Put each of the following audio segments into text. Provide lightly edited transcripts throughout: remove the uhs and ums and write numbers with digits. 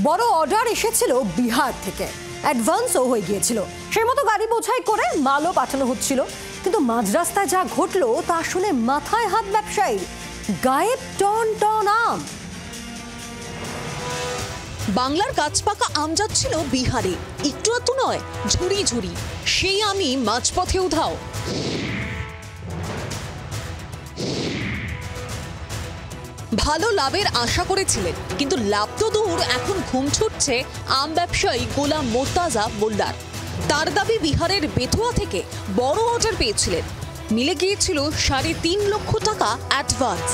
বড় অর্ডার এসেছিল বিহার থেকে, অ্যাডভান্সও হয়ে গিয়েছিল। সেই মতো গাড়ি বোঝাই করে মালও পাঠানো হচ্ছিল। কিন্তু মাঝ রাস্তায় যা ঘটলো তা শুনে মাথায় হাত ব্যবসায়ী। গায়েব টন টন আম। বাংলার গাছপাকা আম যাচ্ছিল বিহারে, একটু আধটু নয়, ঝুড়ি ঝুড়ি। সেই আমি মাঝপথে উধাও। ভালো লাভের আশা করেছিলেন, কিন্তু লাভ তো দূর, এখন ঘুম ছুটছে আম ব্যবসায়ী গোলাম মোর্তাজা মোল্লার। তার দাবি বিহারের বেথুয়া থেকে বড় অর্ডার পেয়েছিলেন, মিলে গিয়েছিল ৩.৫ লক্ষ টাকা অ্যাডভান্স।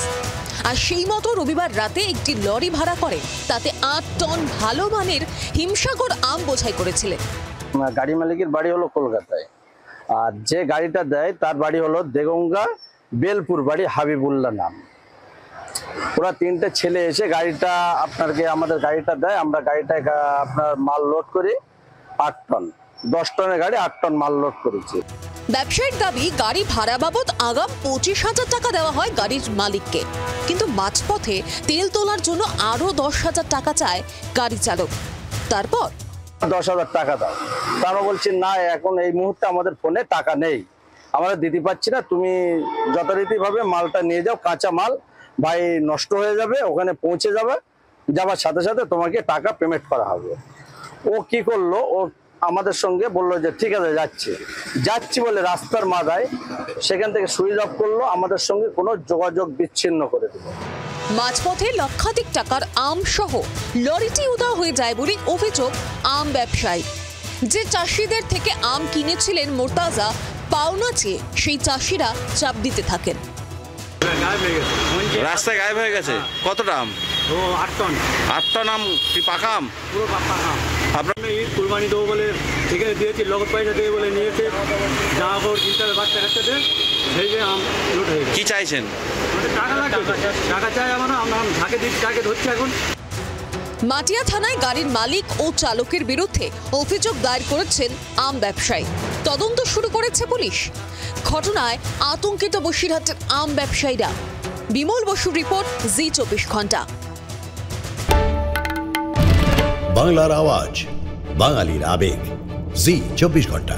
আর সেই মতো রবিবার রাতে একটি লরি ভাড়া করে তাতে ৮ টন ভালো মানের হিমসাগর আম বোঝাই করেছিলেন। গাড়ি মালিকের বাড়ি হলো কলকাতায়, আর যে গাড়িটা দেয় তার বাড়ি হলো দেগঙ্গা বেলপুর বাড়ি, হাবিবুল্লাহ নাম। ওরা 3টে ছেলে এসে গাড়িটা আমাদের গাড়িটা দেয়। আমরা গাড়িটায় আপনার মাল লোড করি ৮ টন, 10 টনের গাড়ি ৮ টন মাল লোড করেছি। ব্যবসায়ীর দাবি গাড়ি ভাড়া বাবদ আগাম ২৫,০০০ টাকা দেওয়া হয় গাড়ির মালিককে, কিন্তু মাঝপথে তেল তোলার জন্য আরো ১০,০০০ টাকা চায় গাড়ি চালক। তারপর ১০,০০০ টাকা দাও। তারা বলছি না, এখন এই মুহূর্তে আমাদের ফোনে টাকা নেই, আমরা দিতে পারছি না, তুমি যথারীতিভাবে মালটা নিয়ে যাও, কাঁচা মাল ভাই নষ্ট হয়ে যাবে, ওখানে পৌঁছে যাবার সাথে সাথে তোমাকে টাকা পেমেন্ট করা হবে। ও কি করলো, ও আমাদের সঙ্গে বললো যে ঠিক আছে যাচ্ছি বলে রাস্তার মাথায় সেখান থেকে সুইচ অফ করলো, আমাদের সঙ্গে কোনো যোগাযোগ বিচ্ছিন্ন করে দিল। মাঝপথে লক্ষাধিক টাকার আম সহ লরিটি উধাও হয়ে যায় বলে অভিযোগ আম ব্যবসায়ী। যে চাষিদের থেকে আম কিনেছিলেন মোর্তাজা, পাওনা চেয়ে সেই চাষিরা চাপ দিতে থাকেন। রাস্তায় গায়েব হয়ে গেছে। কতটা আম? 8 টন। 8 টন আম কি পাকা আম? পুরো পাকা আম। আপনার ঈদ কুরবানি দেবো বলে এখানে দিয়েছি, লগত পয়সা দেবে বলে নিয়েছে, জামা কাপড় কিনতে হবে বাচ্চা কাচ্চাদের, সেই যে আম লুট হয়ে গেছে। কি চাইছেন? টাকা লাগবে, টাকা চাই আমরা ঝাঁকে দিচ্ছি, টাকে ধরছি এখন। মাটিয়া থানায় গাড়ির মালিক ও চালকের বিরুদ্ধে অভিযোগ দায়ের করেছেন আম ব্যবসায়ী। তদন্ত শুরু করেছে পুলিশ। ঘটনায় আতঙ্কিত বসিরহাটের আম ব্যবসায়ীরা। বিমল বসুর রিপোর্ট, জি ২৪ ঘন্টা। বাংলার আওয়াজ, বাঙালির আবেগ, জি ২৪ ঘন্টা।